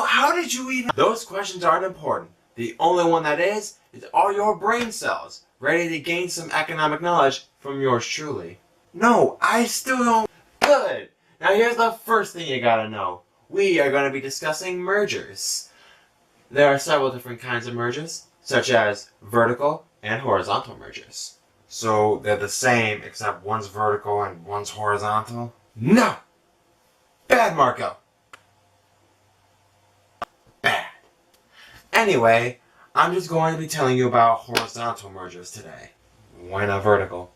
how did you even... Those questions aren't important. The only one that is are your brain cells ready to gain some economic knowledge from yours truly? No, I still don't... Good! Now here's the first thing you gotta know. We are going to be discussing mergers. There are several different kinds of mergers, such as vertical and horizontal mergers. So they're the same, except one's vertical and one's horizontal? No! Bad, Marco! Bad. Anyway, I'm just going to be telling you about horizontal mergers today. Why not vertical?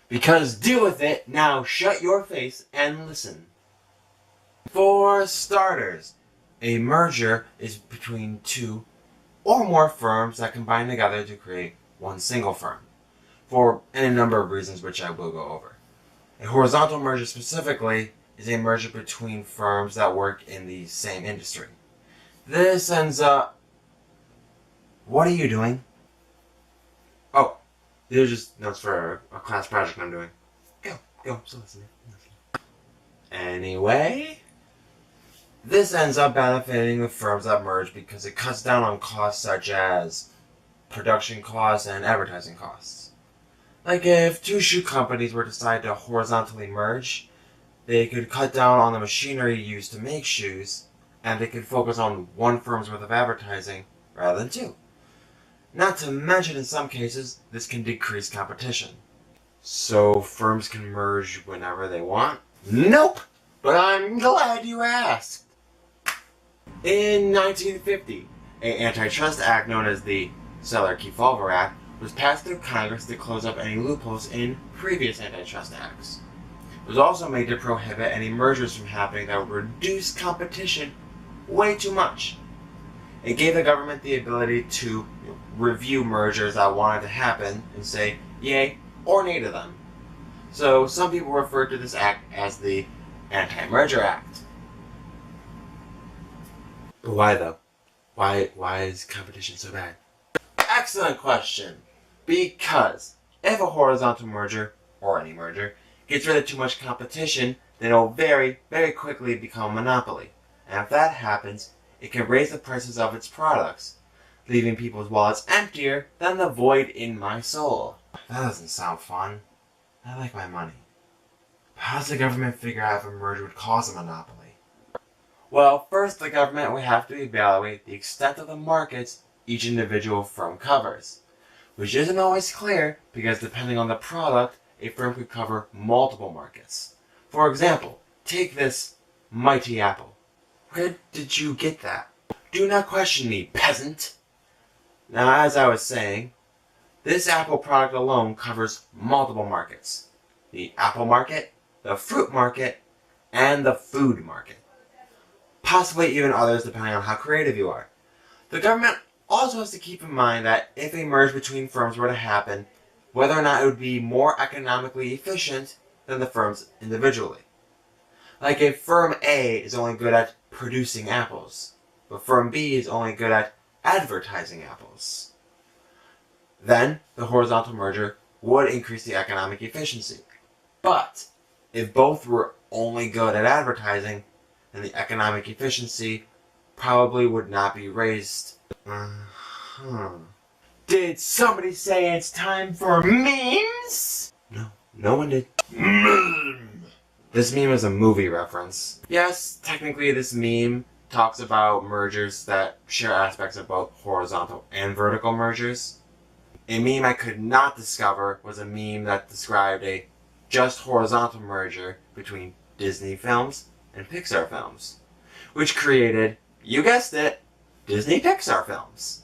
Because deal with it, now shut your face and listen. For starters, a merger is between two or more firms that combine together to create one single firm, for any number of reasons which I will go over. A horizontal merger specifically is a merger between firms that work in the same industry. This ends up... What are you doing? Oh, these are just notes for a class project I'm doing. Go, so listen. Anyway, this ends up benefiting the firms that merge because it cuts down on costs such as production costs and advertising costs. Like if two shoe companies were to decide to horizontally merge, they could cut down on the machinery used to make shoes, and they could focus on one firm's worth of advertising rather than two. Not to mention, in some cases, this can decrease competition. So firms can merge whenever they want? Nope! But I'm glad you asked! In 1950, an antitrust act known as the Sellar-Kefauver Act was passed through Congress to close up any loopholes in previous antitrust acts. It was also made to prohibit any mergers from happening that would reduce competition way too much. It gave the government the ability to review mergers that wanted to happen and say yay or nay to them. So some people refer to this act as the Anti-Merger Act. But why though? Why is competition so bad? Excellent question! Because if a horizontal merger, or any merger, gets rid of too much competition, then it will very, very quickly become a monopoly. And if that happens, it can raise the prices of its products, leaving people's wallets emptier than the void in my soul. That doesn't sound fun. I like my money. But how does the government figure out if a merger would cause a monopoly? Well, first the government would have to evaluate the extent of the markets each individual firm covers, which isn't always clear because depending on the product, a firm could cover multiple markets. For example, take this mighty apple. Where did you get that? Do not question me, peasant! Now, as I was saying, this Apple product alone covers multiple markets. The apple market, the fruit market, and the food market. Possibly even others depending on how creative you are. The government also has to keep in mind that if a merge between firms were to happen, whether or not it would be more economically efficient than the firms individually. Like if firm A is only good at producing apples, but firm B is only good at advertising apples. Then the horizontal merger would increase the economic efficiency. But if both were only good at advertising, then the economic efficiency probably would not be raised. Did somebody say it's time for memes? No, no one did. This meme is a movie reference. Yes, technically this meme talks about mergers that share aspects of both horizontal and vertical mergers. A meme I could not discover was a meme that described a just horizontal merger between Disney films and Pixar films, which created, you guessed it, Disney Pixar films.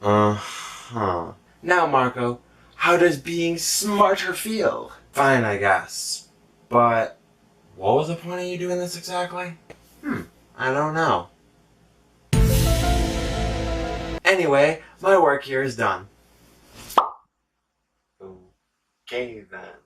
Now Marco, how does being smarter feel? Fine, I guess. But what was the point of you doing this exactly? I don't know. Anyway, my work here is done. Okay then.